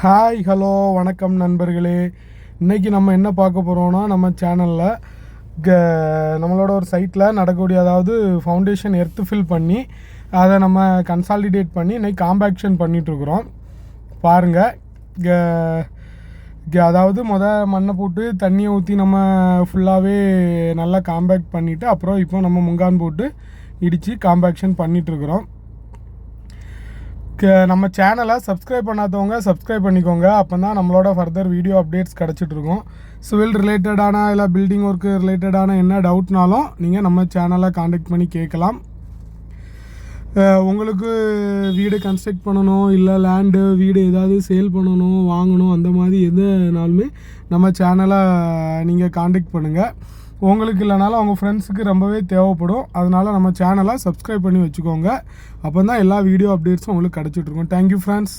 Hi hello வணக்கம் நண்பர்களே. இன்றைக்கி நம்ம என்ன பார்க்க போகிறோன்னா, நம்ம சேனலில் நம்மளோட ஒரு சைட்டில் நடக்கக்கூடிய, அதாவது ஃபவுண்டேஷன் எர்த்து ஃபில் பண்ணி அதை நம்ம கன்சாலிடேட் பண்ணி இன்றைக்கி காம்பேக்ஷன் பண்ணிகிட்ருக்குறோம். பாருங்கள், அதாவது மண்ணை போட்டு தண்ணியை ஊற்றி நம்ம ஃபுல்லாகவே நல்லா காம்பேக்ட் பண்ணிவிட்டு அப்புறம் இப்போ நம்ம முங்கான் போட்டு இடித்து காம்பேக்ஷன் பண்ணிகிட்ருக்குறோம். நம்ம சேனலை சப்ஸ்கிரைப் பண்ணாதவங்க சப்ஸ்கிரைப் பண்ணிக்கோங்க. அப்போ தான் நம்மளோட ஃபர்தர் வீடியோ அப்டேட்ஸ் கிடச்சிட்ருக்கோம். சிவில் ரிலேட்டடான இல்லை பில்டிங் ஒர்க்கு ரிலேட்டடான என்ன டவுட்னாலும் நீங்கள் நம்ம சேனலை காண்டாக்ட் பண்ணி கேட்கலாம். உங்களுக்கு வீடு கன்ஸ்ட்ரக்ட் பண்ணணும், இல்லை லேண்டு வீடு ஏதாவது சேல் பண்ணணும், வாங்கணும், அந்த மாதிரி எதுனாலுமே நம்ம சேனலை நீங்கள் காண்டாக்ட் பண்ணுங்கள். உங்களுக்கு இல்லைனாலும் அவங்க ஃப்ரெண்ட்ஸுக்கு ரொம்பவே தேவைப்படும். அதனால் நம்ம சேனலை சப்ஸ்கிரைப் பண்ணி வச்சுக்கோங்க. அப்போ தான் எல்லா வீடியோ அப்டேட்ஸும் உங்களுக்கு கிடச்சிட்ருக்கும். Thank you friends.